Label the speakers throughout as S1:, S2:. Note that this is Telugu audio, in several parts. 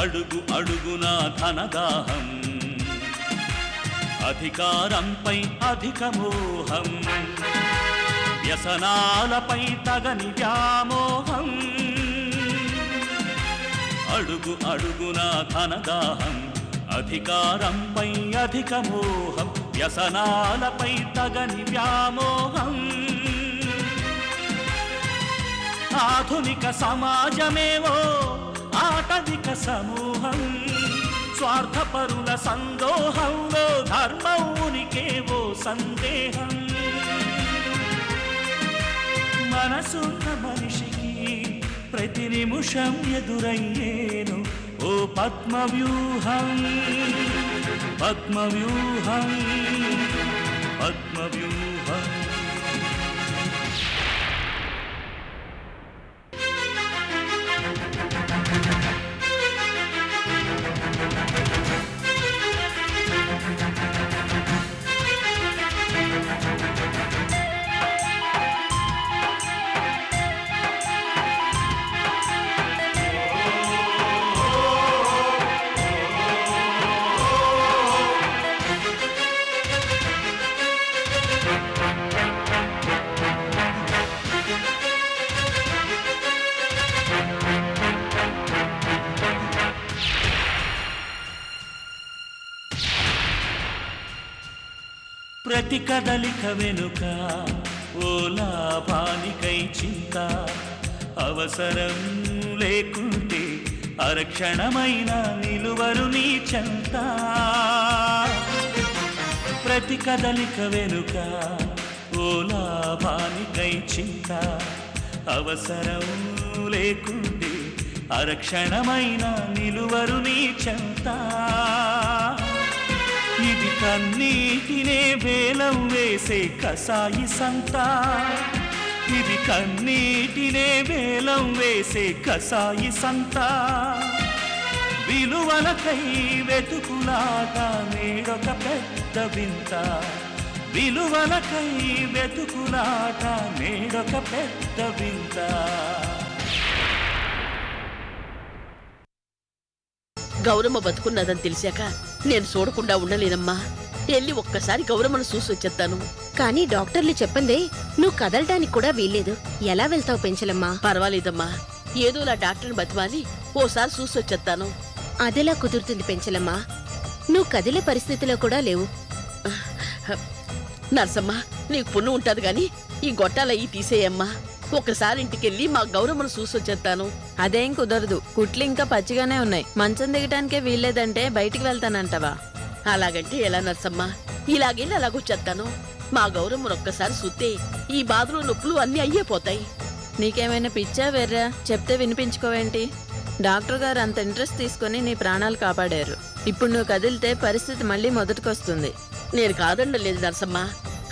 S1: అడుగు అడుగునా ధనదాహం, అధికారంపై అధిక మోహం, వ్యసనాలపై తగని వ్యామోహం. అడుగు అడుగునా ధనదాహం, అధికారంపై అధిక మోహం, వ్యసనాలపై తగని వ్యామోహం. ఆధునిక సమాజమేవో ఆటవిక సమూహం, స్వార్థపరుల సందోహంలో ధర్మం ఉనికేవో సందేహం. మనసున్న మనిషికి ప్రతి నిమిషం ఎదురయ్యేను ఓ పద్మవ్యూహం, పద్మవ్యూహం, పద్మవ్యూహం. ప్రతి కదలిక వెనుక ఓ లాభానికై చింత, అవసరం లేకుంటే అరక్షణమైన నిలువరు నీ చెంత. ప్రతి కదలిక వెనుక ఓ లాభానికై చింత, అవసరం లేకుంటే అరక్షణమైన నిలువరు నీ చెంత. ఇది కన్నీటినే వేలం వేసే కసాయి సంత, ఇది కన్నీటినే వేలం వేసే కసాయి సంత. విలువలకై వెతుకులాట నేడొక పెద్ద వింత, విలువలకై వెతుకులాట నేడొక పెద్ద వింత.
S2: గౌరమ్మ బతుకున్నదని తెలిసాక నేను చూడకుండా ఉండలేనమ్మా. వెళ్ళి ఒక్కసారి గౌరమ్మను చూసొచ్చేస్తాను.
S3: కానీ డాక్టర్లు చెప్పందే నువ్వు కదలడానికి కూడా వీల్లేదు. ఎలా వెళ్తావు పెంచలమ్మా?
S2: పర్వాలేదమ్మా, ఏదోలా డాక్టర్ని బతిమాలి ఓసారి చూసొచ్చేస్తాను.
S3: అదెలా కుదురుతుంది పెంచలమ్మా? నువ్వు కదిలే పరిస్థితిలో కూడా లేవు.
S2: నర్సమ్మా, నీకు పుణ్యం ఉంటాది గాని ఈ గొట్టాలయ్యి తీసేయమ్మా. ఒకసారి ఇంటికెళ్ళి మా గౌరమ్మను చూసొచ్చేస్తాను.
S4: అదేం కుదరదు, కుట్లు ఇంకా పచ్చిగానే ఉన్నాయి. మంచం దిగటానికే వీల్లేదంటే బయటికి వెళ్తానంటావా?
S2: అలాగంటే ఎలా నర్సమ్మా? ఇలాగెళ్ళి అలాగొచ్చేస్తాను. మా గౌరమ్మను ఒక్కసారి చూస్తే ఈ బాధలు నొప్పులు అన్నీ అయ్యేపోతాయి.
S4: నీకేమైనా పిచ్చా వెర్రా? చెప్తే వినిపించుకోవేంటి? డాక్టర్ గారు అంత ఇంట్రెస్ట్ తీసుకుని నీ ప్రాణాలు కాపాడారు. ఇప్పుడు నువ్వు కదిలితే పరిస్థితి మళ్ళీ మొదటికొస్తుంది.
S2: నేను కాదండలేదు నర్సమ్మా,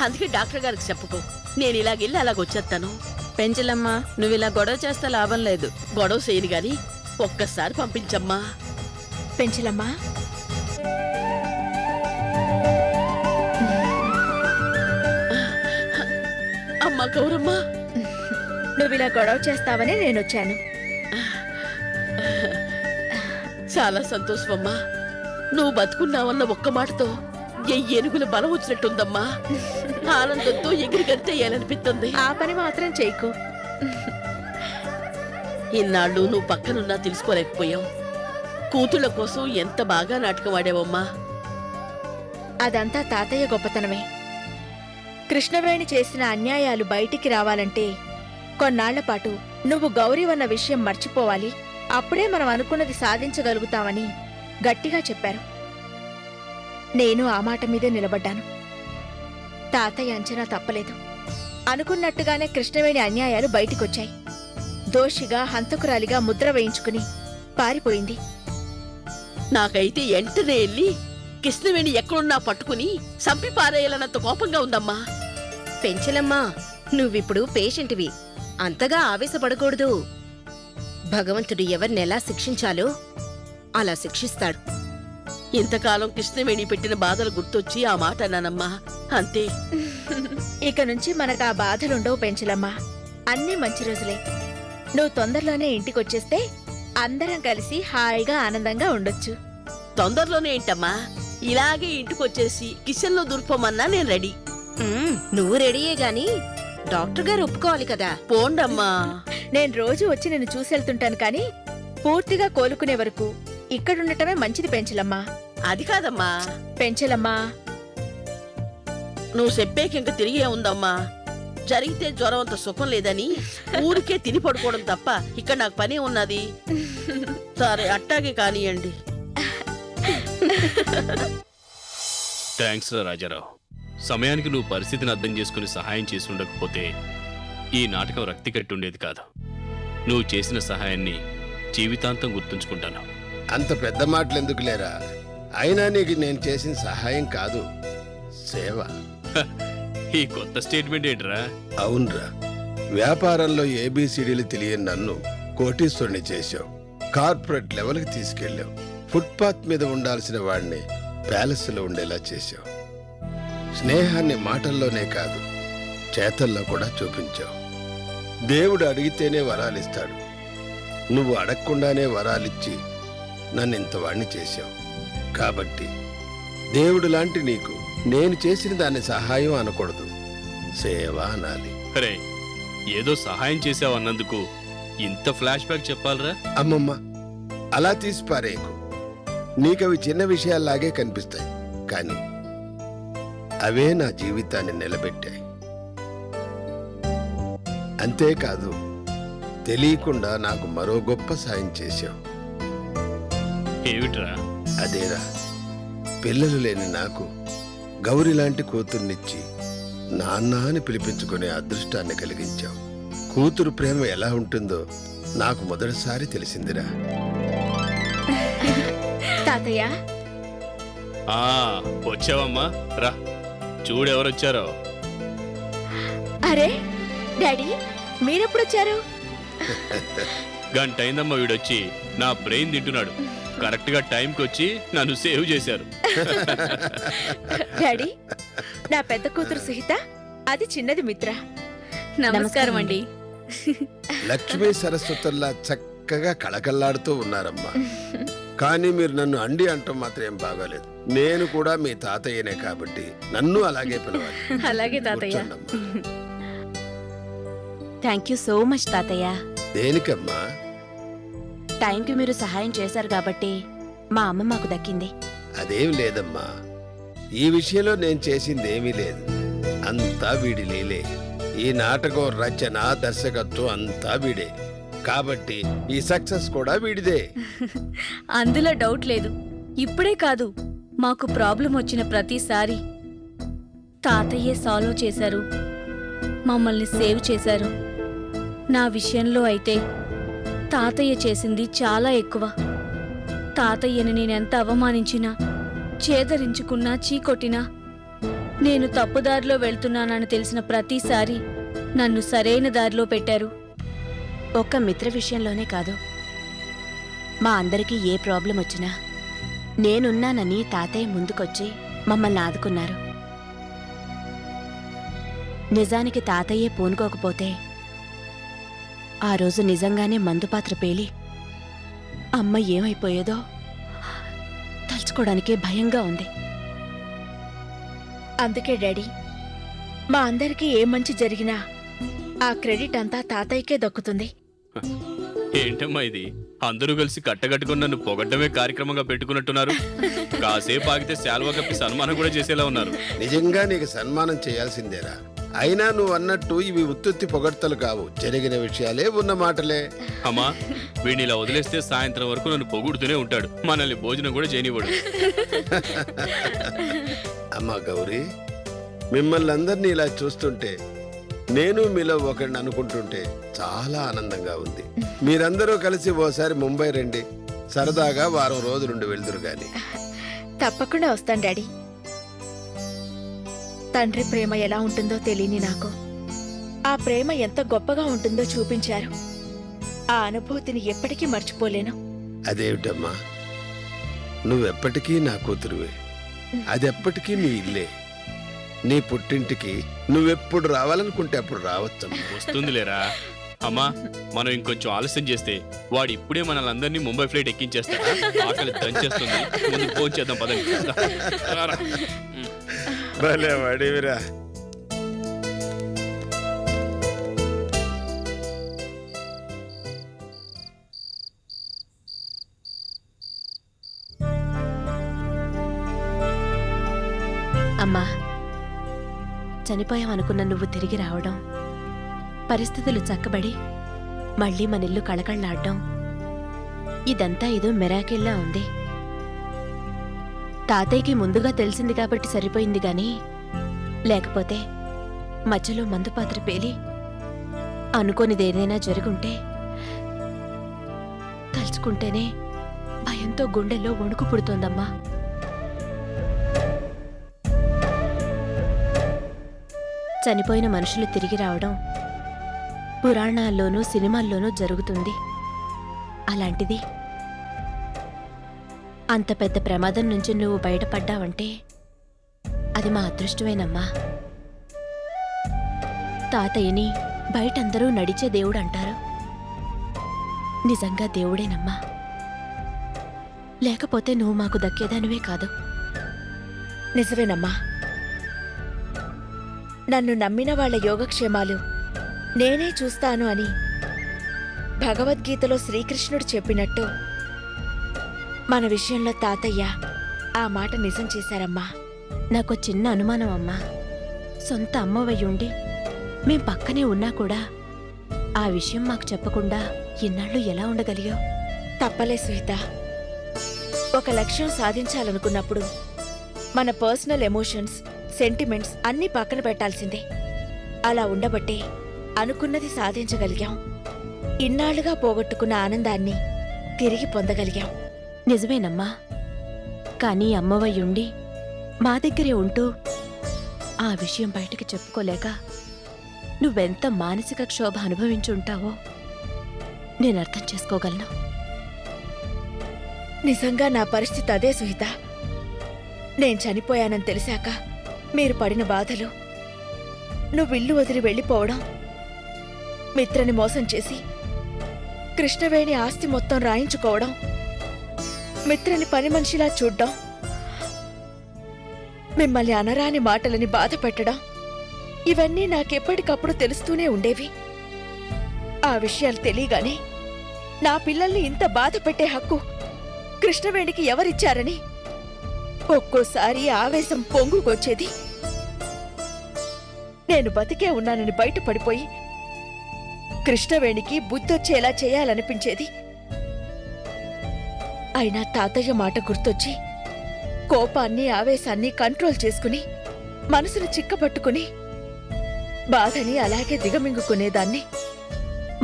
S2: అందుకే డాక్టర్ గారికి చెప్పుకో. నేను ఇలాగెళ్ళి అలాగొచ్చేస్తాను.
S4: పెంచలమ్మా, నువ్వు ఇలా గొడవ చేస్తే లాభం లేదు.
S2: గొడవ చేయను గాని ఒక్కసారి పంపించమ్మా.
S3: పెంచలమ్మా,
S2: అమ్మా గౌరమ్మ,
S3: నువ్విలా గొడవ చేస్తావని నేనొచ్చాను.
S2: చాలా సంతోషమమ్మా. నువ్వు బతుకున్నావన్న ఒక్క మాటతో ఏనుగుల బలం వచ్చినట్టుందమ్మా. ఆనందంతో ఎగిరి గంతేయాలనిపిస్తుంది.
S3: ఆ పని మాత్రం చేయకు.
S2: ఇన్నాళ్ళు నువ్వు పక్కనున్నా తెలుసుకోలేకపోయావు. కూతుళ్ళ కోసం ఎంత బాగా నాటకం ఆడావమ్మా.
S3: అదంతా తాతయ్య గొప్పతనమే. కృష్ణవేణి చేసిన అన్యాయాలు బయటికి రావాలంటే కొన్నాళ్ల పాటు నువ్వు గౌరీవన్న విషయం మర్చిపోవాలి. అప్పుడే మనం అనుకున్నది సాధించగలుగుతామని గట్టిగా చెప్పారు. నేను ఆ మాట మీదే నిలబడ్డాను. తాతయ్య అంచనా తప్పలేదు. అనుకున్నట్టుగానే కృష్ణవేణి అన్యాయాలు బయటికొచ్చాయి. దోషిగా హంతకురాలిగా ముద్ర వేయించుకుని పారిపోయింది.
S2: నాకైతే వెంటనే వెళ్ళి కృష్ణవేణి ఎక్కడున్నా పట్టుకుని సంపి పారేయాలన్నంత కోపంగా ఉందమ్మా.
S3: పెంచలమ్మా, నువ్విప్పుడు పేషెంట్వి. అంతగా ఆవేశపడకూడదు. భగవంతుడు ఎవరినెలా శిక్షించాలో అలా శిక్షిస్తాడు.
S2: ఇంతకాలం కృష్ణవేణి పెట్టిన బాధలు గుర్తొచ్చి ఆ మాట అన్నానమ్మా, అంతే.
S3: ఇక నుంచి మనకు ఆ బాధలుండవు పెంచలమ్మా. అన్నీ మంచి రోజులే. నువ్వు తొందరలోనే ఇంటికొచ్చేస్తే
S5: అందరం కలిసి హాయిగా ఆనందంగా ఉండొచ్చు.
S2: తొందరలోనే ఏంటమ్మా, ఇలాగే ఇంటికొచ్చేసి కిచెన్ లో దూరిపోమన్నా నేను రెడీ.
S3: నువ్వు రెడీయే గాని డాక్టర్ గారు ఒప్పుకోవాలి కదా.
S2: పోండమ్మా.
S5: నేను రోజు వచ్చి నిన్ను చూసెళ్తుంటాను కానీ పూర్తిగా కోలుకునే వరకు ఇక్కడుండటమే మంచిది పెంచలమ్మా.
S2: అది కాదమ్మా,
S5: పెంచలమ్మా,
S2: నువ్వు చెప్పేకి ఇంక తిరిగే ఉందమ్మా. జరిగితే జ్వరం అంత సుఖం లేదని ఊరికే తిని పడుకోవడం తప్ప ఇక్కడ నాకు పని ఉన్నది. సరే అట్టాగే కానియండి.
S6: థ్యాంక్స్ రా రాజారావు. సమయానికి నువ్వు పరిస్థితిని అర్థం చేసుకుని సహాయం చేసి ఉండకపోతే ఈ నాటకం రక్తి కట్టి ఉండేది కాదు. నువ్వు చేసిన సహాయాన్ని జీవితాంతం గుర్తుంచుకుంటాను.
S7: అంత పెద్ద మాటలు ఎందుకు లేరా? అయినా నీకు నేను చేసిన సహాయం కాదు, సేవ.
S6: ఈ కొత్త స్టేట్మెంట్ ఏంట్రా?
S7: అవునరా, వ్యాపారంలో ఏబిసిడీలు తెలియని నన్ను కోటీశ్వరుని చేశావు. కార్పొరేట్ లెవెల్కి తీసుకెళ్ళావు. ఫుట్పాత్ మీద ఉండాల్సిన వాడిని ప్యాలెస్లో ఉండేలా చేశావు. స్నేహాన్ని మాటల్లోనే కాదు చేతల్లో కూడా చూపించావు. దేవుడు అడిగితేనే వరాలిస్తాడు. నువ్వు అడగకుండానే వరాలిచ్చి నన్ను ఇంతవాణ్ణి చేశావు. కాబట్టి దేవుడు లాంటి నీకు నేను చేసిన దాన్ని సహాయం అనకూడదు, సేవ అనాలి.
S6: అరే, ఏదో సహాయం చేసావన్నందుకు ఇంత ఫ్లాష్ బ్యాక్ చెప్పాలరా?
S7: అమ్మమ్మ, అలా తీసి పారేయకు. నీకవి చిన్న విషయాల్లాగే కనిపిస్తాయి, కానీ అవే నా జీవితాన్ని నిలబెట్టాయి. అంతేకాదు, తెలియకుండా నాకు మరో గొప్ప సాయం చేశావు.
S6: ఏమిట్రా?
S7: అదేరా, పిల్లలు లేని నాకు గౌరి లాంటి కూతుర్నిచ్చి నాన్న అని పిలిపించుకునే అదృష్టాన్ని కలిగించావు. కూతురు ప్రేమ ఎలా ఉంటుందో నాకు మొదటిసారి తెలిసిందిరా.
S5: తాతయ్య,
S6: ఆ, వచ్చావమ్మా, రా. చూడెవరొచ్చారో.
S5: అరే డాడీ, మీరెప్పుడొచ్చారు?
S6: గంట అయిందమ్మా వీడొచ్చి నా బ్రెయిన్ తింటున్నాడు. కరెక్ట్ గా టైంకి వచ్చి నన్ను సేవ్ చేశారు.
S5: డాడీ, నా పెద్ద కూతురు సుహిత, అది చిన్నది మిత్ర.
S3: నమస్కారం అండి.
S7: లక్ష్మీ సరస్వతుల్లా చక్కగా కళకళ్లాడుతూ ఉన్నారమ్మా. కానీ మీరు నన్ను అండి అంటాం మాత్రం ఏం బాగాలేదు. నేను కూడా మీ తాతయ్యనే కాబట్టి నన్ను అలాగే పిలవాలి.
S3: అలాగే తాతయ్య.
S7: కూర్చోండమ్మా.
S8: థ్యాంక్ యూ సో మచ్ తాతయ్య.
S7: దేనికమ్మా?
S8: టైంకి మీరు సహాయం చేశారు కాబట్టి మా అమ్మ మాకు దక్కింది.
S7: అదేం లేదమ్మా, ఈ విషయంలో నేను చేసిందేమీ లేదు. అంతా వీడి లీలే. ఈ నాటకం రచన, దర్శకత్వం అంతా వీడే. కాబట్టి ఈ సక్సెస్ కూడా వీడిదే.
S9: అందులో డౌట్ లేదు. ఇప్పుడే కాదు, మాకు ప్రాబ్లం వచ్చిన ప్రతిసారి తాతయ్యే సాల్వ్ చేశారు, మమ్మల్ని సేవ్ చేశారు. నా విషయంలో అయితే తాతయ్య చేసింది చాలా ఎక్కువ. తాతయ్యని నేనెంత అవమానించినా, చేదరించుకున్నా, చీకొట్టినా, నేను తప్పుదారిలో వెళ్తున్నానని తెలిసిన ప్రతిసారి నన్ను సరైన దారిలో పెట్టారు.
S8: ఒక్క మిత్ర విషయంలోనే కాదు, మా అందరికీ ఏ ప్రాబ్లం వచ్చినా నేనున్నానని తాతయ్య ముందుకొచ్చి మమ్మల్ని ఆదుకున్నారు. నిజానికి తాతయ్యే పూనుకోకపోతే ఆ రోజు నిజంగానే మందుపాత్ర పేలి అమ్మ ఏమైపోయేదో తలుచుకోవడానికే భయంగా ఉంది.
S5: అందుకే డాడీ, మా అందరికీ ఏ మంచి జరిగినా ఆ క్రెడిట్ అంతా తాతయ్యకే దక్కుతుంది.
S6: ఏంటమ్మా ఇది? అందరూ కలిసి కట్టగట్టుకుని నన్ను పొగడ్డమే కార్యక్రమంగా పెట్టుకున్నట్టున్నారు. కాసేపు ఆగితే శాల్వా కప్పి సన్మానం కూడా చేసేలా ఉన్నారు.
S7: నిజంగా నీకు సన్మానం చేయాల్సిందేరా. అయినా నువ్వు అన్నట్టు ఇవి ఉత్తుత్తి పొగడ్తలు కావు, జరిగిన విషయాలే, ఉన్న మాటలే.
S6: అమ్మా, వీడిని ఇలా వదిలేస్తే సాయంత్రం వరకు నన్ను పొగుడుతూనే ఉంటాడు. మనల్ని భోజనం కూడా చేయనివ్వడు.
S7: అమ్మా గౌరీ, మిమ్మల్ని అందరినీ ఇలా చూస్తుంటే, నేను మీలో ఒకరిని అనుకుంటుంటే చాలా ఆనందంగా ఉంది. మీరందరూ కలిసి ఓసారి ముంబై రండి, సరదాగా వారం రోజులుండి వెళ్దురు గాని.
S5: తప్పకుండా వస్తాను డాడీ. తండ్రి ప్రేమ ఎలా ఉంటుందో తెలియని నాకు ఆ ప్రేమ ఎంత గొప్పగా ఉంటుందో చూపించారు. ఆ అనుభూతిని ఎప్పటికీ మర్చిపోలేను.
S7: అదేమిటమ్మా, నువ్వెప్పటికీ నా కూతురువే. అదెప్పటికీ నీ ఇల్లే. నీ పుట్టింటికి నువ్వెప్పుడు రావాలనుకుంటే అప్పుడు రావచ్చమ్మా.
S6: వస్తుంది లేరా. అమ్మా మనం ఇంకొంచెం ఆలస్యం చేస్తే వాడు ఇప్పుడే మనల్ని అందరినీ ముంబై ఫ్లైట్ ఎక్కించేస్తాడు. ఆకలి దంచేస్తుంది. ముందు ఫోన్ చేద్దాం పదండి. రారా.
S7: భలే వాడివిరా.
S3: అమ్మా, చనిపోయామనుకున్న నువ్వు తిరిగి రావడం, పరిస్థితులు చక్కబడి మళ్ళీ మన ఇల్లు కళకళలాడ్డం, ఇదంతా ఏదో మిరాకిల్లా ఉంది. తాతయ్యకి ముందుగా తెలిసింది కాబట్టి సరిపోయింది గాని లేకపోతే మధ్యలో మందుపాత్ర పేలి అనుకోనిదేదైనా జరుగుంటే తలుచుకుంటేనే భయంతో గుండెల్లో వణుకు పుడుతోందమ్మా. చనిపోయిన మనుషులు తిరిగి రావడం పురాణాల్లోనూ సినిమాల్లోనూ జరుగుతుంది. అలాంటిది అంత పెద్ద ప్రమాదం నుంచి నువ్వు బయటపడ్డావంటే అది మా అదృష్టమేనమ్మా. తాతయ్యని బయటందరూ నడిచే దేవుడంటారు. నిజంగా దేవుడేనమ్మా. లేకపోతే నువ్వు మాకు దక్కేదానివే కాదు.
S5: నిజమేనమ్మా. నన్ను నమ్మిన వాళ్ళ యోగక్షేమాలు నేనే చూస్తాను అని భగవద్గీతలో శ్రీకృష్ణుడు చెప్పినట్టు మన విషయంలో తాతయ్య ఆ మాట నిజం చేశారమ్మా.
S3: నాకు చిన్న అనుమానం అమ్మా. సొంత అమ్మవయ్యుండి మేం పక్కనే ఉన్నా కూడా ఆ విషయం మాకు చెప్పకుండా ఇన్నాళ్ళు ఎలా ఉండగలిగావు?
S5: తప్పలే సుహిత. ఒక లక్ష్యం సాధించాలనుకున్నప్పుడు మన పర్సనల్ ఎమోషన్స్, సెంటిమెంట్స్ అన్నీ పక్కన పెట్టాల్సిందే. అలా ఉండబట్టే అనుకున్నది సాధించగలిగాం. ఇన్నాళ్లుగా పోగొట్టుకున్న ఆనందాన్ని తిరిగి పొందగలిగాం.
S3: నిజమేనమ్మా. కానీ అమ్మవయ్యుండి మా దగ్గరే ఉంటూ ఆ విషయం బయటకు చెప్పుకోలేక నువ్వెంత మానసిక క్షోభ అనుభవించుంటావో నేను అర్థం చేసుకోగలను.
S5: నిజంగా నా పరిస్థితి అదే సుహిత. నేను చనిపోయానని తెలిసాక మీరు పడిన బాధలు, నువ్విల్లు వదిలి వెళ్ళిపోవడం, మిత్రని మోసం చేసి కృష్ణవేణి ఆస్తి మొత్తం రాయించుకోవడం, మిత్రని పని మనిషిలా చూడ్డం, మిమ్మల్ని అనరాని మాటలని బాధ పెట్టడం, ఇవన్నీ నాకెప్పటికప్పుడు తెలుస్తూనే ఉండేవి. ఆ విషయాలు తెలియగానే నా పిల్లల్ని ఇంత బాధ పెట్టే హక్కు కృష్ణవేణికి ఎవరిచ్చారని ఒక్కోసారి ఆవేశం పొంగుకొచ్చేది. నేను బతికే ఉన్నానని బయటపడిపోయి కృష్ణవేణికి బుద్ధొచ్చేలా చేయాలనిపించేది. అయినా తాతయ్య మాట గుర్తొచ్చి కోపాన్ని, ఆవేశాన్ని కంట్రోల్ చేసుకుని మనసును చిక్కబట్టుకుని బాధని అలాగే దిగమింగుకునేదాన్ని.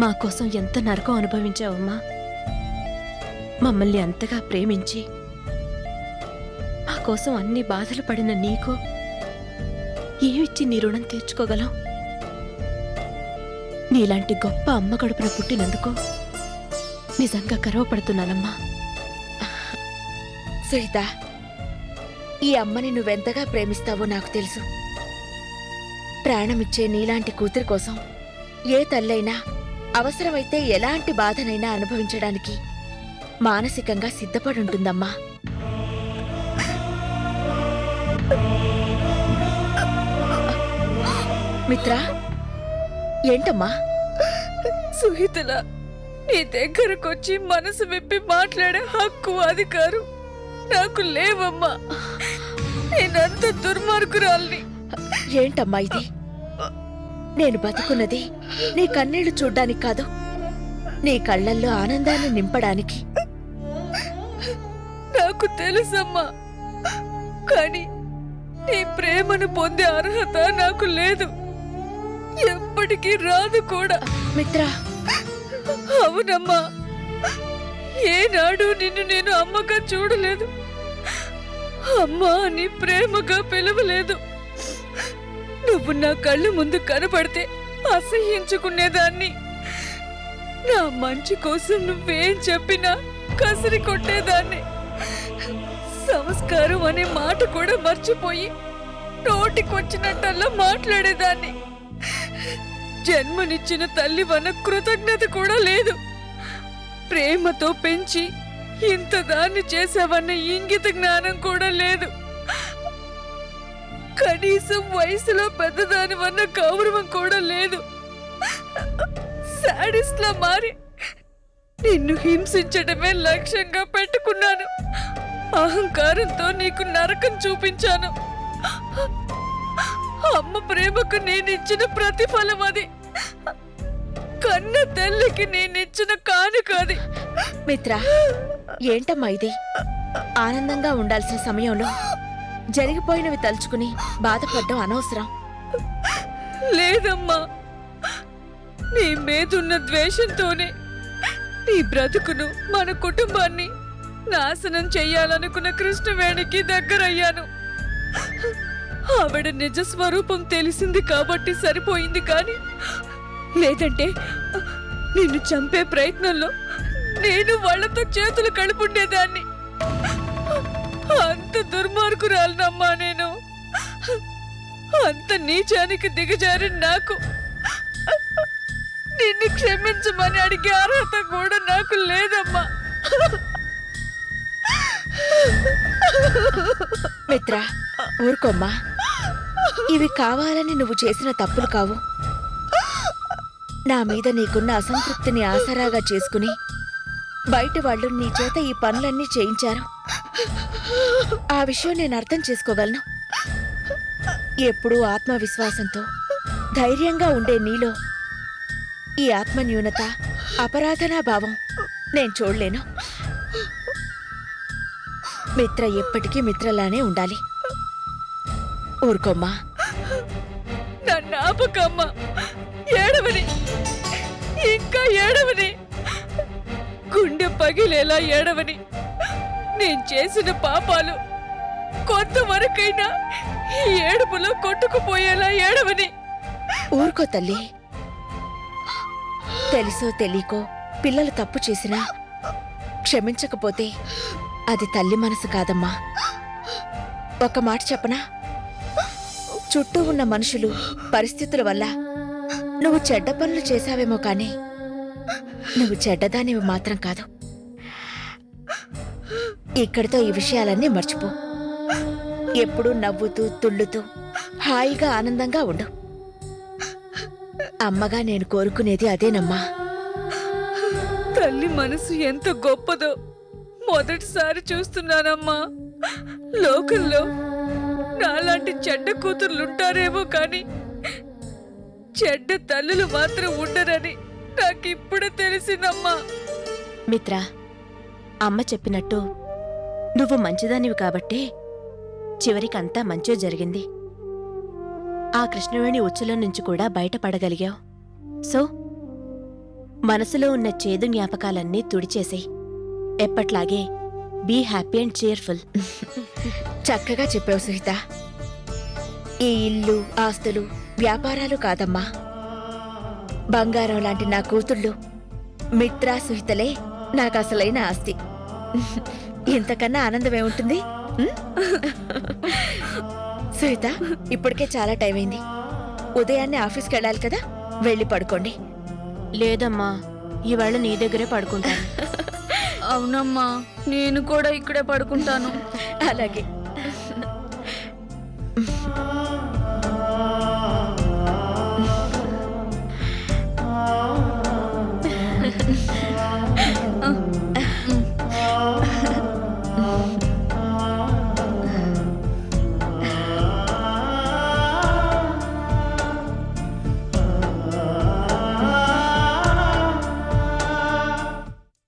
S3: మా కోసం ఎంత నరకం అనుభవించావమ్మా. మమ్మల్ని అంతగా ప్రేమించి మా కోసం అన్ని బాధలు పడిన నీకు ఏమిచ్చి నీ రుణం తీర్చుకోగలం? నీలాంటి గొప్ప అమ్మ కడుపున పుట్టినందుకు నిజంగా గర్వపడుతున్నానమ్మా.
S5: సుహిత, ఈ అమ్మని నువ్వెంతగా ప్రేమిస్తావో నాకు తెలుసు. ప్రాణమిచ్చే నీలాంటి కూతురి కోసం ఏ తల్లైనా అవసరమైతే ఎలాంటి బాధనైనా అనుభవించడానికి మానసికంగా సిద్ధపడుంటుందమ్మా. మిత్రా, ఏంటమ్మా?
S9: సుహితలా నీ దగ్గరకొచ్చి మనసు విప్పి మాట్లాడే హక్కు, అధికారం నాకు లేవమ్మా. నేనంత దుర్మార్గురాల్ని.
S5: ఏంటమ్మా ఇది? నేను బతుకున్నది నీ కన్నీళ్లు చూడ్డానికి కాదు, నీ కళ్ళల్లో ఆనందాన్ని నింపడానికి.
S9: నాకు తెలుసమ్మా, కానీ నీ ప్రేమను పొందే అర్హత నాకు లేదు, ఎప్పటికీ రాదు కూడా.
S5: మిత్రా,
S9: అవునమ్మా, ఏనాడు నిన్ను నేను అమ్మగా చూడలేదు, అమ్మా అని ప్రేమగా పిలవలేదు. నువ్వు నా కళ్ళు ముందు కనపడితే అసహ్యించుకునేదాన్ని. నా మంచి కోసం నువ్వేం చెప్పినా కసిరి కొట్టేదాన్ని. సంస్కారం అనే మాట కూడా మర్చిపోయి నోటికొచ్చినట్టల్లా మాట్లాడేదాన్ని. జన్మనిచ్చిన తల్లి వన్న కృతజ్ఞత కూడా లేదు. ప్రేమతో పెంచి ఇంత దాన్ని చేసావన్న ఇంగిత జ్ఞానం కూడా లేదు. కనీసం వయసులో పెద్దదాని వన్న గౌరవం కూడా లేదు. సాడిస్ట్ లా మారి నిన్ను హింసించడమే లక్ష్యంగా పెట్టుకున్నాను. అహంకారంతో నీకు నరకం చూపించాను. అమ్మ ప్రేమకు నేనిచ్చిన ప్రతిఫలం అది. కన్న తల్లికి నేనిచ్చిన కానుక అది.
S5: మిత్ర, ఏంటమ్మా ఇది? ఆనందంగా ఉండాల్సిన సమయంలో జరిగిపోయినవి తలుచుకుని బాధపడడం అనవసరం.
S9: లేదమ్మా, నీ మీదున్న ద్వేషంతోనే నీ బ్రతుకును మన కుటుంబాన్ని నాశనం చెయ్యాలనుకున్న కృష్ణవేణికి దగ్గరయ్యాను. ఆవిడ నిజ స్వరూపం తెలిసింది కాబట్టి సరిపోయింది, కానీ లేదంటే నిన్ను చంపే ప్రయత్నంలో నేను వాళ్లతో చేతులు కలుపుండేదాన్ని. అంత దుర్మార్గురాలనమ్మా నేను. అంత నీచానికి దిగజారి నాకు నిన్ను క్షమించమని అడిగే అర్హత కూడా నాకు లేదమ్మా.
S5: మిత్ర, ఊరుకోమ్మా. ఇవి కావాలని నువ్వు చేసిన తప్పులు కావు. నా మీద నీకున్న అసంతృప్తిని ఆసరాగా చేసుకుని బయట వాళ్ళు నీ చేత ఈ పనులన్నీ చేయించారు. ఆ విషయం నేను అర్థం చేసుకోగలను. ఎప్పుడూ ఆత్మవిశ్వాసంతో ధైర్యంగా ఉండే నీలో ఈ ఆత్మన్యూనత, అపరాధనా భావం నేను చూడలేను. మిత్ర ఎప్పటికీ మిత్రలానే ఉండాలి. ఊరుకోమ్మా.
S9: నన్ను ఆపకమ్మా. ఏడవని, ఇంకా ఏడవని, గుండె పగిలేలా ఏడవని. నేను చేసిన పాపాలు కొంతవరకైనా ఈ ఏడుపులో కొట్టుకుపోయేలా ఏడవని.
S5: ఊరుకో తల్లి. తెలుసో తెలియకో పిల్లలు తప్పు చేసినా క్షమించకపోతే అది తల్లి మనసు కాదమ్మా. ఒక మాట చెప్పనా? చుట్టూ ఉన్న మనుషులు, పరిస్థితుల వల్ల నువ్వు చెడ్డ పనులు చేశావేమో కానీ నువ్వు చెడ్డదానివి మాత్రం కాదు. ఇక్కడితో ఈ విషయాలన్నీ మర్చిపో. ఎప్పుడూ నవ్వుతూ తుళ్ళుతూ హాయిగా ఆనందంగా ఉండు. అమ్మగా నేను కోరుకునేది అదేనమ్మా.
S9: తల్లి మనసు ఎంత గొప్పదో మొదటిసారి చూస్తున్నానమ్మా. లోకంలో నాలాంటి చెడ్డ కూతుర్లుంటారేమో కానీ చెడ్డ తల్లులు మాత్రం ఉండరని నాకిప్పుడే తెలిసిందమ్మా.
S3: మిత్ర, అమ్మ చెప్పినట్టు నువ్వు మంచిదానివి కాబట్టే చివరికంతా మంచే జరిగింది. ఆ కృష్ణవేణి ఉచ్చులో నుంచి కూడా బయటపడగలిగావు. సో మనసులో ఉన్న చేదు జ్ఞాపకాలన్నీ తుడిచేసేయ్. ఎప్పట్లాగే బీ హ్యాపీ అండ్ cheerful.
S5: చక్కగా చెప్పావు సుహిత. ఈ ఇల్లు, ఆస్తులు, వ్యాపారాలు కాదమ్మా. బంగారం లాంటి నా కూతుళ్ళు మిత్ర, సుహితలే నాకు అసలైన ఆస్తి. ఇంతకన్నా ఆనందమేముంటుంది? సుహిత, ఇప్పటికే చాలా టైం అయింది. ఉదయాన్నే ఆఫీస్కి వెళ్ళాలి కదా, వెళ్ళి పడుకోండి.
S3: లేదమ్మా, ఈవేళ నీ దగ్గరే పడుకుంటాను.
S9: అవునమ్మా, నేను కూడా ఇక్కడే పడుకుంటాను.
S5: అలాగే.